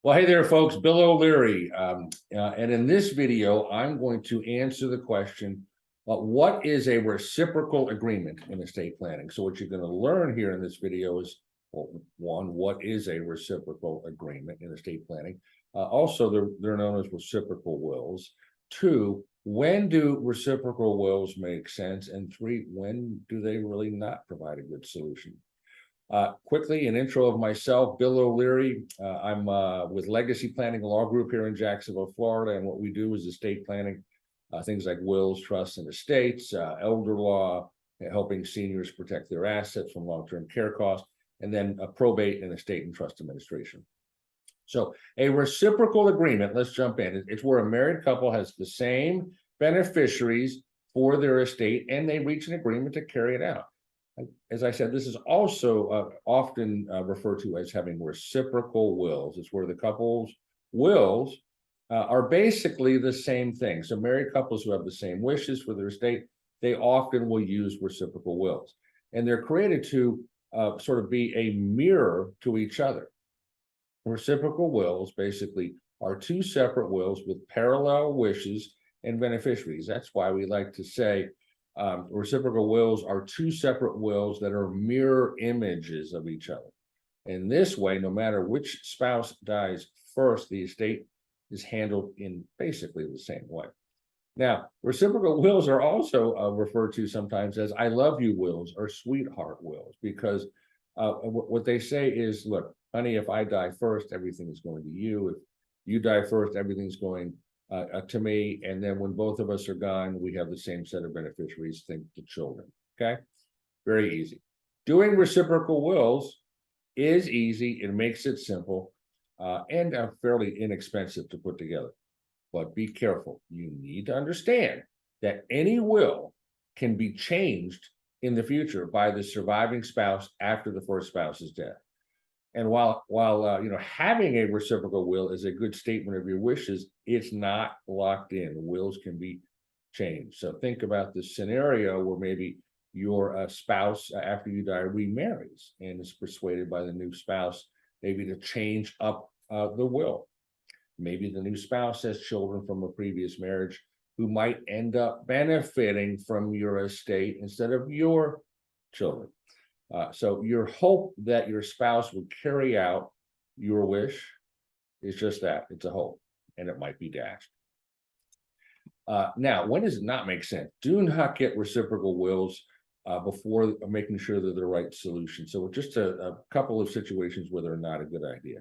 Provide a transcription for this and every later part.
Well, hey there, folks. Bill O'Leary. And in this video, I'm going to answer the question, what is a reciprocal agreement in estate planning? So what you're going to learn here in this video is, well, one, what is a reciprocal agreement in estate planning? Also, they're known as reciprocal wills. Two, when do reciprocal wills make sense? And three, when do they really not provide a good solution? Quickly, an intro of myself, Bill O'Leary. I'm with Legacy Planning Law Group here in Jacksonville, Florida, and what we do is estate planning, things like wills, trusts, and estates, elder law, helping seniors protect their assets from long-term care costs, and then probate and estate and trust administration. So a reciprocal agreement, let's jump in. It's where a married couple has the same beneficiaries for their estate, and they reach an agreement to carry it out. As I said, this is also often referred to as having reciprocal wills. It's where the couple's wills are basically the same thing. So married couples who have the same wishes for their estate, they often will use reciprocal wills. And they're created to sort of be a mirror to each other. Reciprocal wills basically are two separate wills with parallel wishes and beneficiaries. That's why we like to say reciprocal wills are two separate wills that are mirror images of each other. In this way, no matter which spouse dies first, the estate is handled in basically the same way. Now, reciprocal wills are also referred to sometimes as I love you wills or sweetheart wills, because what they say is, look, honey, if I die first, everything is going to you. If you die first, everything's going to me, and then when both of us are gone, we have the same set of beneficiaries, think the children. Okay, very easy. Doing reciprocal wills is easy. It makes it simple and fairly inexpensive to put together. But be careful. You need to understand that any will can be changed in the future by the surviving spouse after the first spouse's death. And while having a reciprocal will is a good statement of your wishes, it's not locked in. Wills can be changed. So think about this scenario where maybe your spouse, after you die, remarries and is persuaded by the new spouse maybe to change up the will. Maybe the new spouse has children from a previous marriage who might end up benefiting from your estate instead of your children. So your hope that your spouse would carry out your wish is just that. It's a hope, and it might be dashed. Now, when does it not make sense? Do not get reciprocal wills before making sure they're the right solution. So just a couple of situations where they're not a good idea.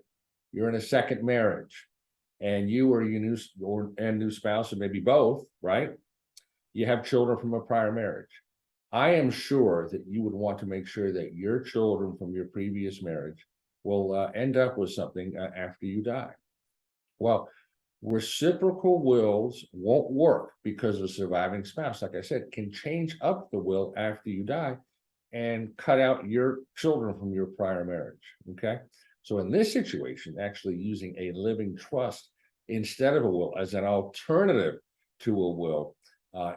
You're in a second marriage, and you or your new spouse, or maybe both, right? You have children from a prior marriage. I am sure that you would want to make sure that your children from your previous marriage will end up with something after you die. Well, reciprocal wills won't work because the surviving spouse, like I said, can change up the will after you die and cut out your children from your prior marriage. Okay. So in this situation, actually using a living trust instead of a will as an alternative to a will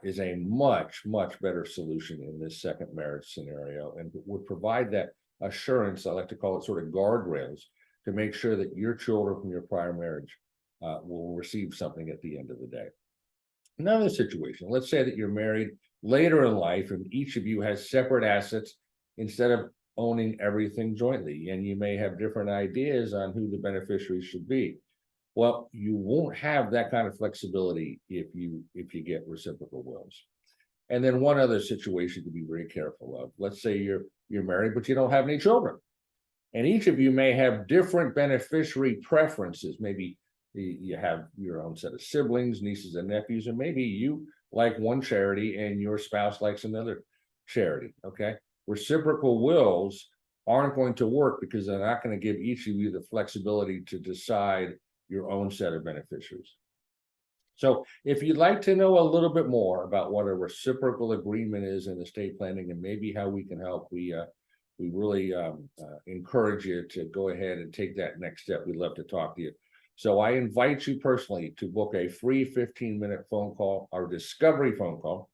is a much better solution in this second marriage scenario, and would provide that assurance. I like to call it sort of guardrails to make sure that your children from your prior marriage will receive something at the end of the day. Another situation, let's say that you're married later in life and each of you has separate assets instead of owning everything jointly, and you may have different ideas on who the beneficiaries should be. Well, you won't have that kind of flexibility if you get reciprocal wills. And then one other situation to be very careful of. Let's say you're married, but you don't have any children. And each of you may have different beneficiary preferences. Maybe you have your own set of siblings, nieces and nephews, and maybe you like one charity and your spouse likes another charity. Okay. Reciprocal wills aren't going to work because they're not going to give each of you the flexibility to decide your own set of beneficiaries. So if you'd like to know a little bit more about what a reciprocal agreement is in estate planning and maybe how we can help, we really encourage you to go ahead and take that next step. We'd love to talk to you. So I invite you personally to book a free 15-minute phone call, our discovery phone call,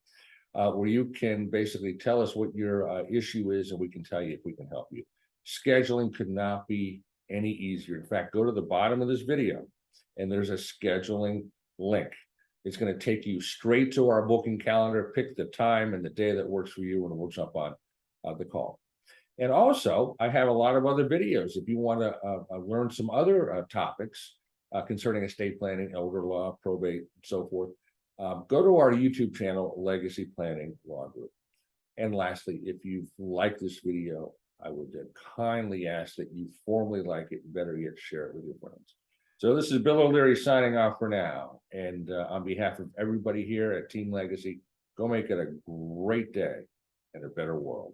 where you can basically tell us what your issue is and we can tell you if we can help you. Scheduling could not be any easier. In fact, go to the bottom of this video and there's a scheduling link. It's going to take you straight to our booking calendar. Pick the time and the day that works for you, and we'll jump on the call. And also, I have a lot of other videos. If you want to learn some other topics concerning estate planning, elder law, probate, and so forth, go to our YouTube channel, Legacy Planning Law Group. And lastly, if you've liked this video, I would kindly ask that you formally like it, better yet, share it with your friends. So this is Bill O'Leary signing off for now. And on behalf of everybody here at Team Legacy, go make it a great day and a better world.